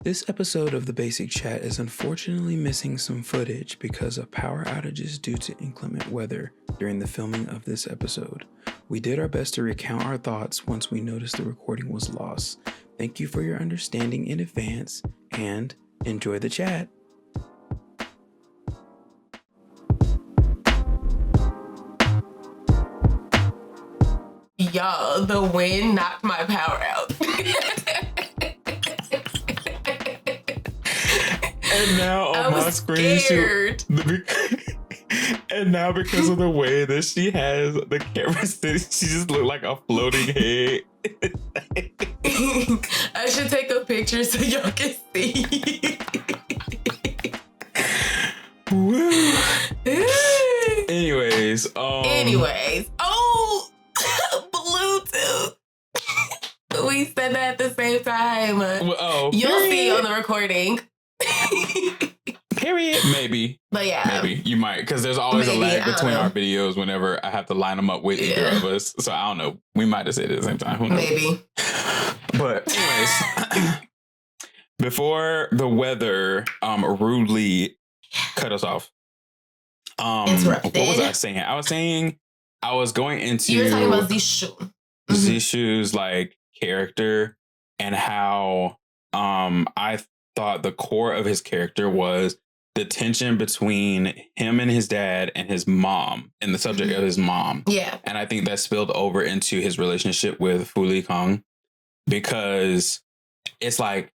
This episode of The Basic Chat is unfortunately missing some footage because of power outages due to inclement weather during the filming of this episode. We did our best to recount our thoughts once we noticed the recording was lost. Thank you for your understanding in advance and enjoy the chat. Y'all, the wind knocked my power out. And now on my screen, and now because of the way that she has the camera sitting, she just looked like a floating head. I should take a picture so y'all can see. Anyways, oh, Bluetooth. We said that at the same time. You'll see on the recording. Period. Maybe. But yeah. Maybe. You might, because there's always a lag between our videos whenever I have to line them up with either of us. So I don't know. We might have said it at the same time. Who knows? Maybe. But anyways, before the weather rudely cut us off. Interrupted. What was I saying? I was saying I was going into... You were talking about Zishu. Zishu's like character and how I thought the core of his character was the tension between him and his dad and his mom and the subject of his mom. Yeah. And I think that spilled over into his relationship with Fu Li Kong, because it's like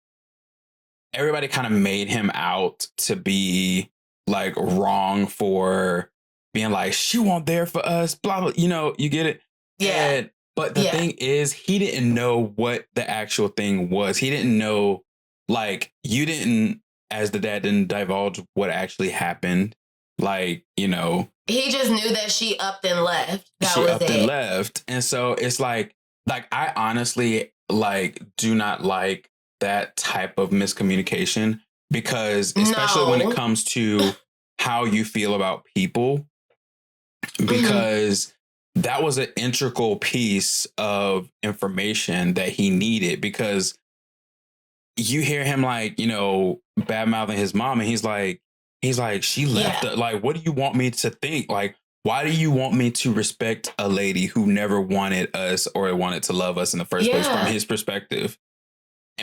everybody kind of made him out to be like wrong for being like, she won't there for us, blah, blah, you get it. Yeah. But the thing is, he didn't know what the actual thing was. He didn't know, like, you didn't, as the dad, didn't divulge what actually happened. Like, He just knew that she upped and left. And left. And so it's like I honestly, do not like that type of miscommunication, because especially when it comes to how you feel about people, because that was an integral piece of information that he needed, because you hear him bad mouthing his mom, and he's like, she left. Like, what do you want me to think? Like, why do you want me to respect a lady who never wanted us or wanted to love us in the first place from his perspective?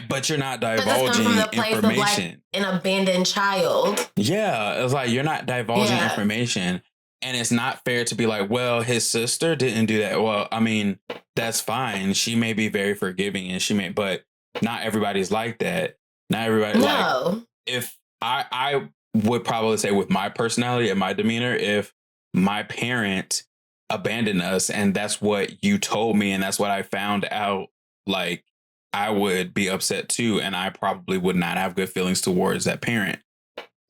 But you're not divulging information. Of, an abandoned child. Yeah, it's like you're not divulging information. And it's not fair to be like, well, his sister didn't do that. Well, I mean, that's fine. She may be very forgiving, and but not everybody's like that. Not everybody. No. If I would probably say with my personality and my demeanor, if my parent abandoned us and that's what you told me and that's what I found out, I would be upset too. And I probably would not have good feelings towards that parent.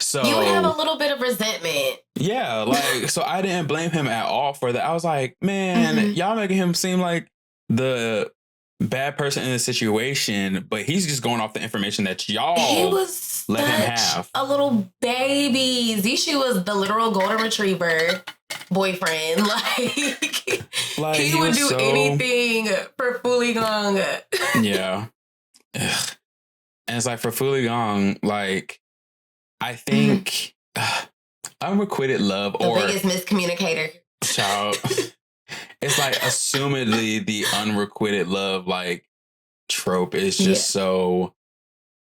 So you would have a little bit of resentment. Yeah, so I didn't blame him at all for that. I was like, man, y'all making him seem like the bad person in the situation, but he's just going off the information that y'all let him have. A little baby. Zishu was the literal golden retriever boyfriend. He would do anything for Fu Li Gong. Yeah. Ugh. And it's like for Fu Li Gong, I think unrequited love the biggest miscommunicator. Child. It's assumedly the unrequited love trope is just so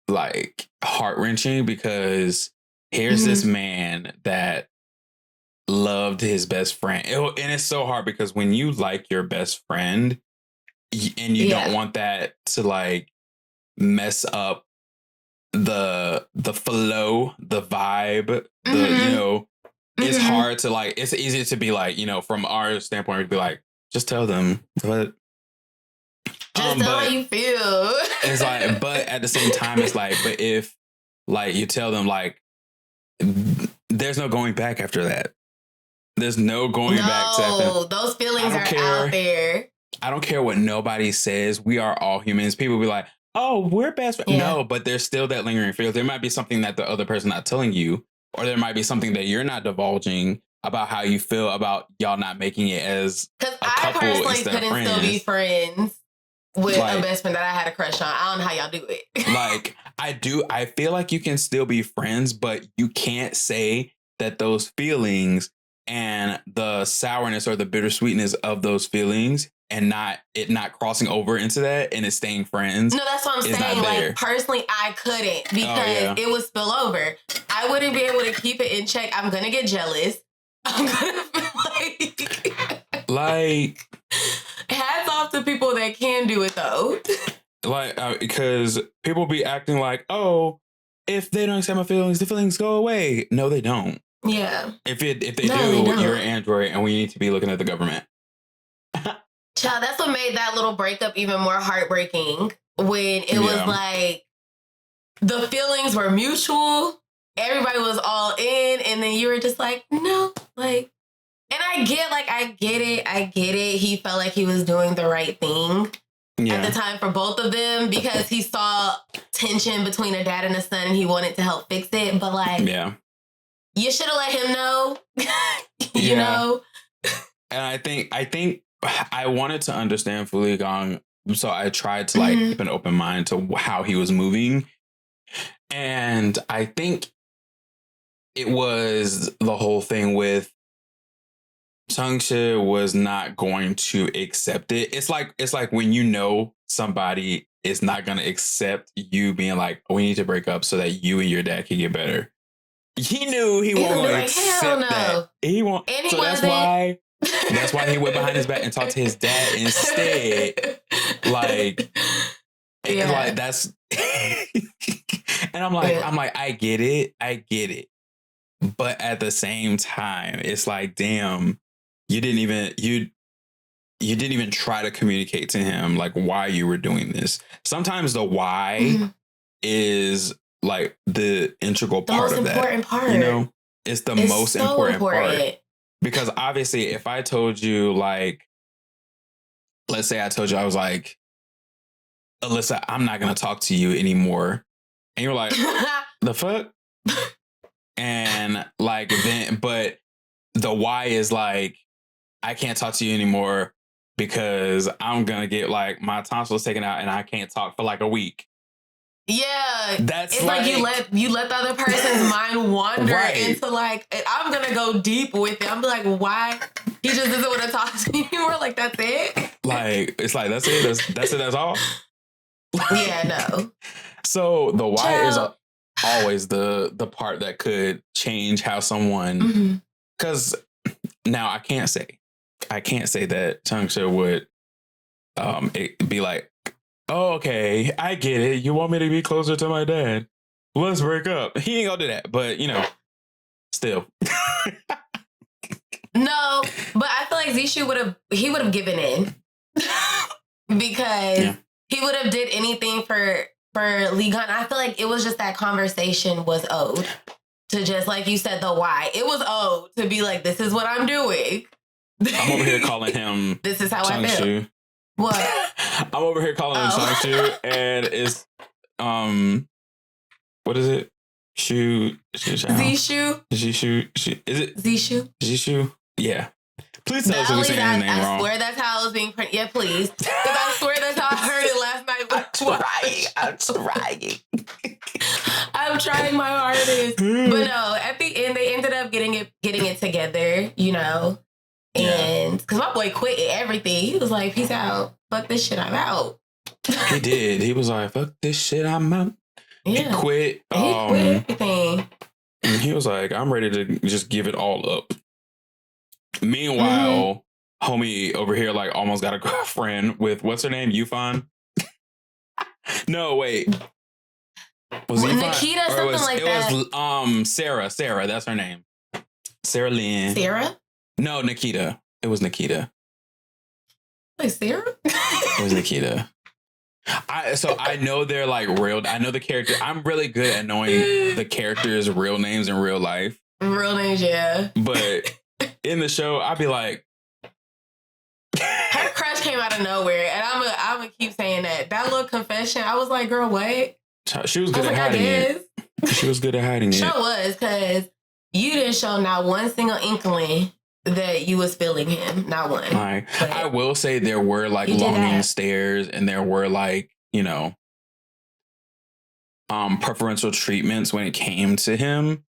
heart-wrenching, because here's this man that loved his best friend. And it's so hard because when you like your best friend and you don't want that to mess up the flow, the vibe, it's hard to it's easy to be from our standpoint, we'd be like, just tell them, but just tell how you feel. It's but at the same time, it's but if you tell them there's no going back after that. There's no going back to that. Those feelings are out there. I don't care what nobody says. We are all humans. People be like, oh, we're best friends. Yeah. No, but there's still that lingering fear. There might be something that the other person not telling you, or there might be something that you're not divulging about how you feel about y'all not making it as a couple instead of friends. Still be friends with a best friend that I had a crush on. I don't know how y'all do it. I feel like you can still be friends, but you can't say that those feelings and the sourness or the bittersweetness of those feelings and not crossing over into that and it staying friends. No, that's what I'm saying. Like, personally, I couldn't because it would spill over. I wouldn't be able to keep it in check. I'm going to get jealous. I'm going to feel like... Hats off to people that can do it, though. Like, because people be acting like, oh, if they don't accept my feelings, the feelings go away. No, they don't. Yeah. If they do, you're an android and we need to be looking at the government. Child, that's what made that little breakup even more heartbreaking when it was like the feelings were mutual. Everybody was all in. And then you were just like, no, like, and I get it. He felt like he was doing the right thing at the time for both of them because he saw tension between a dad and a son and he wanted to help fix it. But like, you should have let him know, you know? And I think I wanted to understand Fully Gong. So I tried to like keep an open mind to how he was moving. And I think it was the whole thing with Changshi was not going to accept it. It's like when you know somebody is not going to accept you being like, oh, we need to break up so that you and your dad can get better. He knew he wasn't going to accept that. He won't. So that's why he went behind his back and talked to his dad instead. Like that's. And I'm like, I get it. But at the same time, it's like, damn. You didn't even try to communicate to him like why you were doing this. Sometimes the why is like the integral part of that. The most important part. You know, it's the most important part. Because obviously, if I told you like, let's say I told you I was like, Alyssa, I'm not gonna talk to you anymore, and you're like, the fuck, and like then, but the why is like, I can't talk to you anymore because I'm going to get like my tonsils taken out and I can't talk for like a week. Yeah. It's like you let the other person's mind wander into like, I'm going to go deep with it. I'm like, why? He just doesn't want to talk to me anymore. Like, that's it. Like, it's like, that's it. That's all. Yeah, no. So the why is always the part that could change how someone, because now I can't say that Changshi would be like, oh, okay, I get it. You want me to be closer to my dad. Let's break up. He ain't gonna do that, but you know, still. No, but I feel like Zishu would have given in because he would have did anything for Lee Gun. I feel like it was just that conversation was owed to, just like you said, the why. It was owed to be like, this is what I'm doing. I'm over here calling him this is how I feel. What? I'm over here calling him Changshu, and it's what is it? Zishu? Is it Zishu? Yeah. Please tell us if we're saying his name wrong. I swear that's how it was being pronounced. Yeah, please. Because I swear that's how I heard it last night. I'm trying. I'm trying my hardest. But no, at the end, they ended up getting it together, you know. And because my boy quit everything. He was like, peace out. Fuck this shit, I'm out. He did. He was like, fuck this shit, I'm out. Yeah. He quit. He quit everything. He was like, I'm ready to just give it all up. Meanwhile, homie over here like almost got a girlfriend with, what's her name? Yufan? No, wait. Was Nikita, something like that? It was Sarah. That's her name. Sarah Lynn. Sarah? No, Nikita. It was Nikita. Like Sarah? It was Nikita. I know they're like real. I know the character. I'm really good at knowing the characters' real names in real life. Real names, yeah. But in the show, I'd be like, her crush came out of nowhere, and I'm gonna keep saying that. That little confession, I was like, girl, what? She was good at hiding it. She was good at hiding it. Sure was, because you didn't show not one single inkling that you was feeling him. Not one. Like, I will say there were like longing stares, and there were like, you know, preferential treatments when it came to him,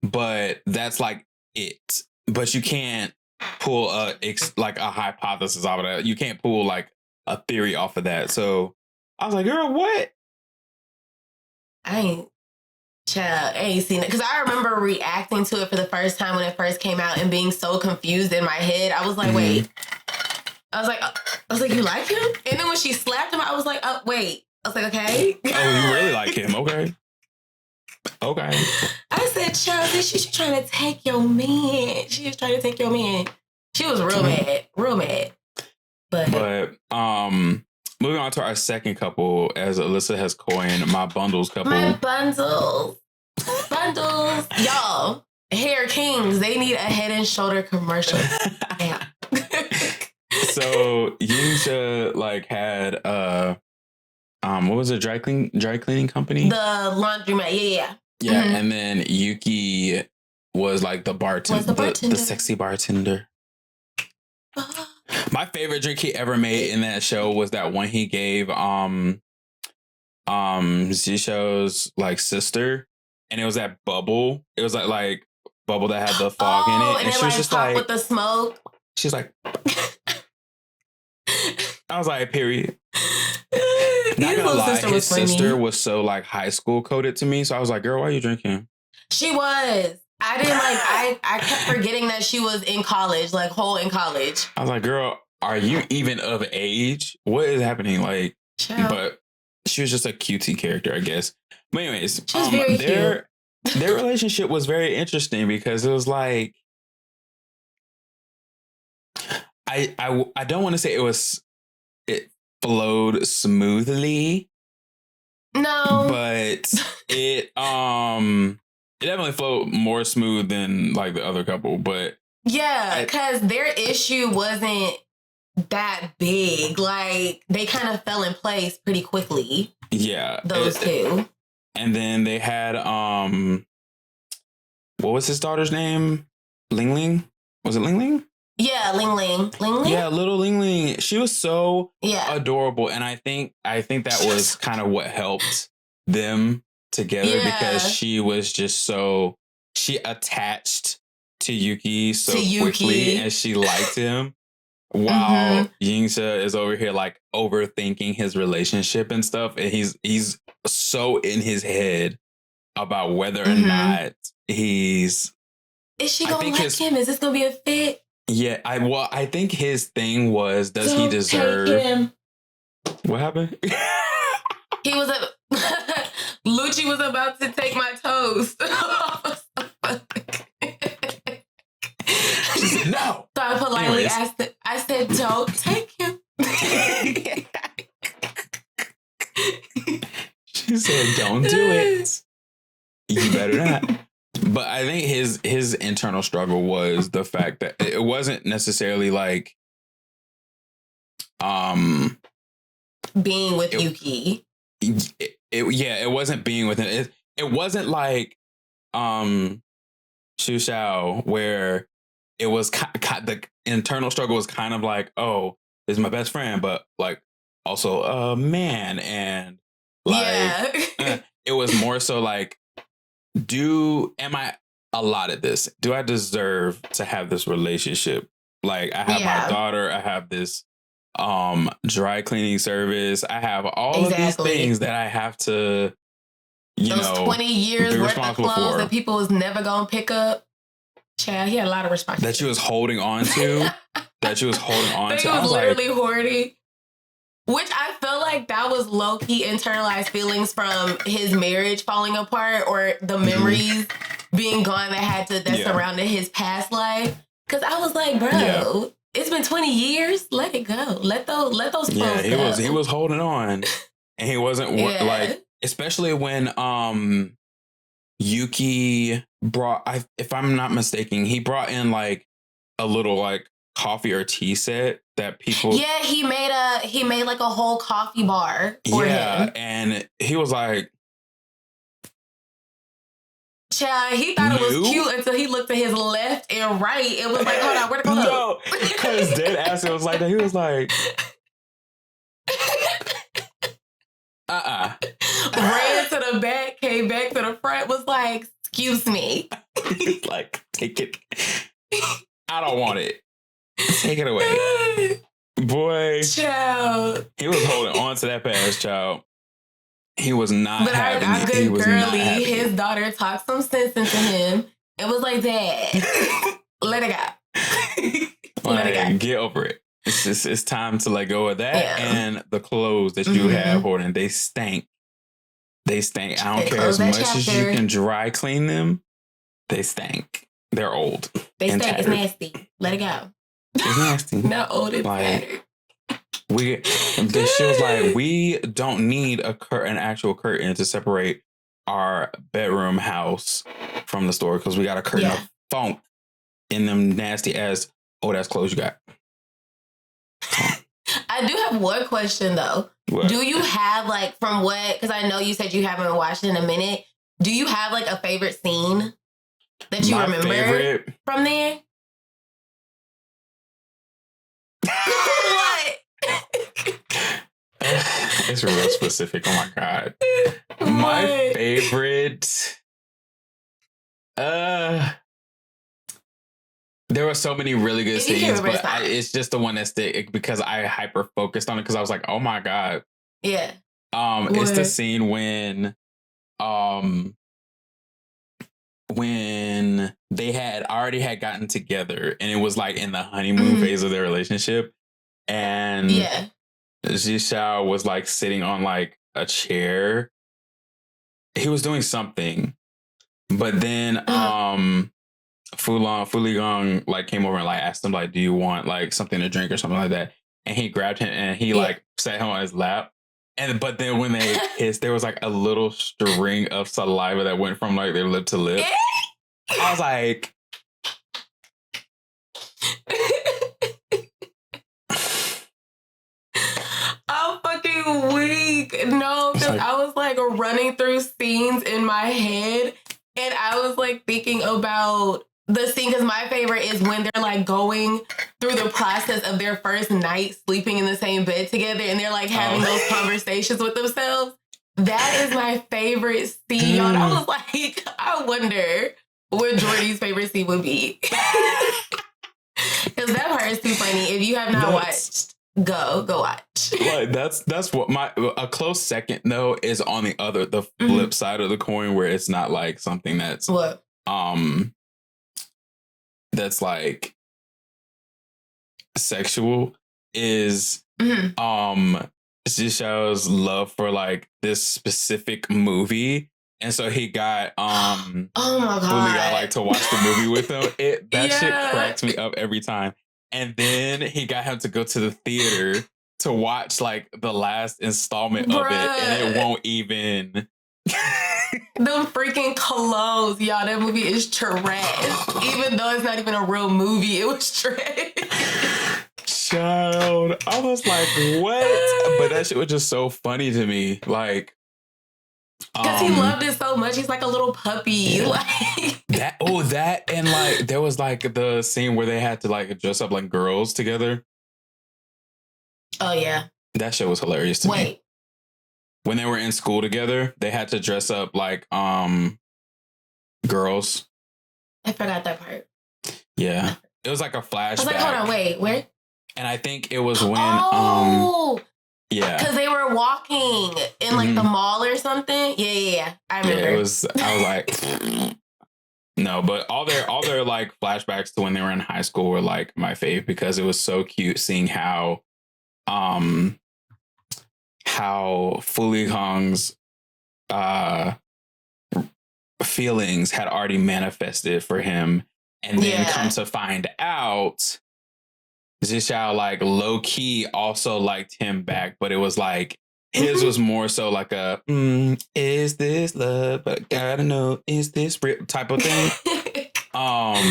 but that's like it. But you can't pull a hypothesis off of that. You can't pull like a theory off of that. So I was like, girl, what? I ain't seen it, because I remember reacting to it for the first time when it first came out and being so confused in my head. I was like, wait. I was like, you like him? And then when she slapped him, I was like, oh, wait. I was like, okay. Oh, you really like him? Okay. I said, child, she's trying to take your man. She was trying to take your man. She was real mad. But moving on to our second couple, as Alyssa has coined, my bundles couple. My bundles. Y'all, hair kings, they need a Head and Shoulder commercial. Yeah. So Yingxia like had what was it, dry cleaning company? The laundromat, yeah. Yeah, and then Yuki was like the bartender, the sexy bartender. My favorite drink he ever made in that show was that one he gave Zisho's like sister, and it was that bubble. It was like bubble that had the fog in it, and she was just like with the smoke. She's like, I was like, period. Not gonna lie, his sister was so like high school coded to me, so I was like, girl, why are you drinking? She was. I didn't like. I kept forgetting that she was in college, like in college. I was like, girl, are you even of age? What is happening? Like, but she was just a cutie character, I guess. But anyways, she was very cute. Their relationship was very interesting because it was like, I don't want to say it flowed smoothly. No, but it definitely flowed more smooth than like the other couple. But yeah, because their issue wasn't that big. Like they kind of fell in place pretty quickly. Yeah, those two. And then they had what was his daughter's name? Ling Ling? Was it Ling Ling? Yeah, Ling Ling. Yeah, little Ling Ling. She was so adorable, and I think that was kind of what helped them together because she was just she attached to Yuki so quickly, and she liked him. While Yingxia is over here like overthinking his relationship and stuff, and he's so in his head about whether or not is she gonna like him? Is this gonna be a fit? Yeah, I think his thing was, does he deserve? What happened? He was Lucci was about to take my toast. She said no. So I politely asked it. I said, "Don't take him." She said, "Don't do it. You better not." But I think his internal struggle was the fact that it wasn't necessarily like being with Yuki. It wasn't being with him. It wasn't like Shu Xiao, where it was the internal struggle was kind of like, oh, this is my best friend, but like also a man, and like it was more so like, am I allotted this? Do I deserve to have this relationship? Like I have my daughter, I have this dry cleaning service, I have all of these things that I have to, those 20 years worth of clothes that people was never gonna pick up. Child, he had a lot of responsibility that she was holding on to. That was literally hoarding. Which I feel like that was low-key internalized feelings from his marriage falling apart, or the memories being gone that surrounded his past life. Because I was like, bro, it's been 20 years. Let it go. Let those clothes go. He was holding on, and he wasn't like, especially when Yuki brought, if I'm not mistaken, he brought in like a little like coffee or tea set that people. Yeah, he made like a whole coffee bar for him. And he was like, child, he thought it was cute until he looked to his left and right. It was like, hold on, where to go? No, because dead ass it was like that. He was like, ran to the back came back to the front, was like, excuse me. He's like, take it. I don't want it. Take it away. Boy. Child. He was holding on to that pass, child. He was not but having our it. good He was girly, not having his it. daughter talked some sense into him and was like, Dad, let it go. Let it go. Get over it. It's time to let go of that. Yeah. And the clothes that you have, Horton, they stank. They stank. I don't care as much as you can dry clean them. They stank. They're old. They stank. It's nasty. Let it go. It's nasty. Not old. It's like, she was like, we don't need an actual curtain to separate our bedroom house from the store because we got a curtain of funk in them nasty ass. Oh, that's clothes you got. I do have one question though. What? Do you have like from what? Because I know you said you haven't watched it in a minute. Do you have like a favorite scene that you remember from there? What? It's real specific. Oh my God. What? My favorite. There were so many really good scenes, but it's just the one that stick because I hyper focused on it because I was like, oh my God. Yeah. It's the scene when they had already gotten together and it was like in the honeymoon phase of their relationship. And Jishao was like sitting on like a chair. He was doing something, but then Fuligong like came over and like asked him like, do you want like something to drink or something like that? And he grabbed him and he like sat him on his lap. But then when they kissed, there was like a little string of saliva that went from like their lip to lip. I was like, I'm fucking weak. No, because I was like running through scenes in my head and I was like thinking about the scene because my favorite is when they're like going through the process of their first night sleeping in the same bed together and they're like having those conversations with themselves. That is my favorite scene, y'all. I was like, I wonder what JORDIE's favorite scene would be. Because that part is too funny. If you have not watched, go watch. Like that's what a close second though is on the flip side of the coin where it's not like something that's that's like sexual is Jishao's love for like this specific movie. And so he got oh my God, really got like to watch the movie with him. That shit cracks me up every time. And then he got him to go to the theater to watch like the last installment of it, and it won't even. Them freaking clothes, y'all. That movie is trash. Even though it's not even a real movie, it was trash. Child, I was like, what? But that shit was just so funny to me. Like, because he loved it so much. He's like a little puppy. Yeah. Like that, and like there was like the scene where they had to like dress up like girls together. Oh yeah, that shit was hilarious to me. When they were in school together, they had to dress up like girls. I forgot that part. Yeah, it was like a flashback. I was like, hold on, wait, where? And I think it was when because they were walking in like the mall or something. Yeah. I remember. Yeah, I was like, no, but all their like flashbacks to when they were in high school were like my fave because it was so cute seeing how Fuligong's feelings had already manifested for him, and then come to find out Jishao like low key also liked him back, but it was like his was more so like a is this love? But I gotta know, is this real type of thing. But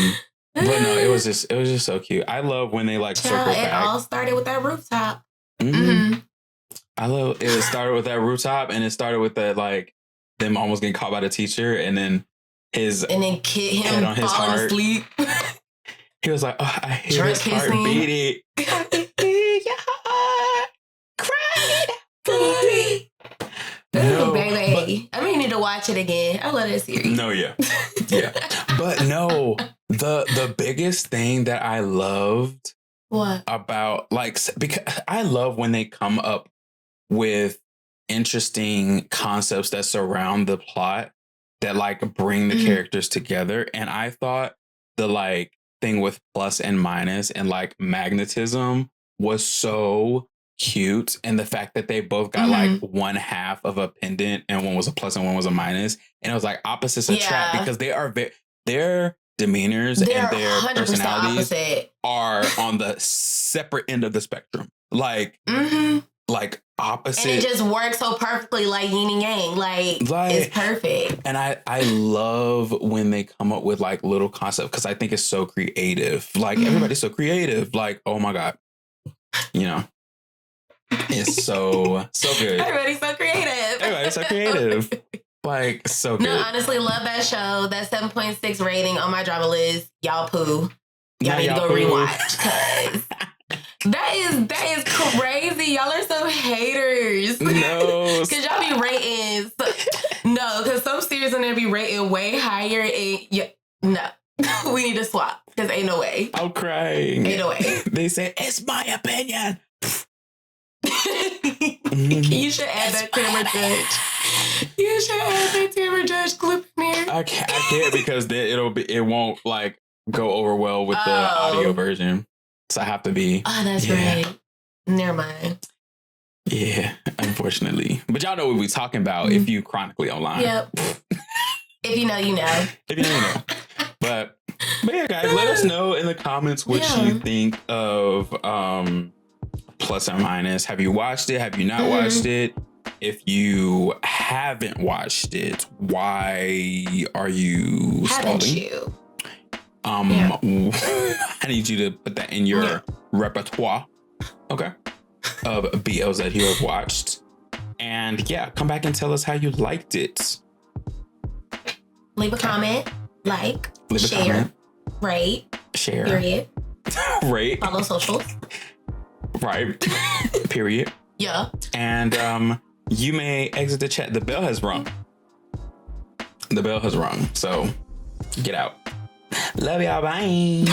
no, it was just so cute. I love when they like circle back. It all started with that rooftop. I love it. Started with that rooftop, and it started with that like them almost getting caught by the teacher, and then him head on his falling heart. asleep. He was like, "Oh, I hear his heart beating. Your heart crying for me." No, baby. I may need to watch it again. I love that series. No, yeah. Yeah. But no, the biggest thing that I loved about because I love when they come up with interesting concepts that surround the plot that bring the characters together. And I thought the thing with plus and minus and magnetism was so cute, and the fact that they both got one half of a pendant and one was a plus and one was a minus, and it was opposites attract because they are their demeanors and their personalities are on the separate end of the spectrum, opposite, and it just works so perfectly, like yin and yang, it's perfect. And I love when they come up with little concepts, because I think it's so creative. Everybody's so creative. Oh my god, it's so good. Everybody's so creative. So good. No, honestly, love that show. That 7.6 rating on my drama list. Y'all poo. Y'all need to go rewatch, because that is crazy. Y'all are so haters. No. Because y'all be rating. No, because some series are going to be rated way higher. And no. We need to swap, because ain't no way. I'm crying. Ain't no way. They say, it's my opinion. You should add that Tamara Judge. You should add that Tamara Judge clip in here. I can't because then it won't go over well with the audio version. So I have to be. Oh, that's right. Never mind. Yeah, unfortunately. But y'all know what we're talking about if you chronically online. Yep. If you know, you know. If you know, you know. But yeah, guys, let us know in the comments what you think of Plus and Minus. Have you watched it? Have you not watched it? If you haven't watched it, why are you haven't stalling? You? I need you to put that in your repertoire, okay, of BLs that you have watched. And come back and tell us how you liked it. Leave a comment, share, rate, share, period, rate, follow socials, right, period. Yeah. And you may exit the chat. The bell has rung. So get out. Love y'all. Bye.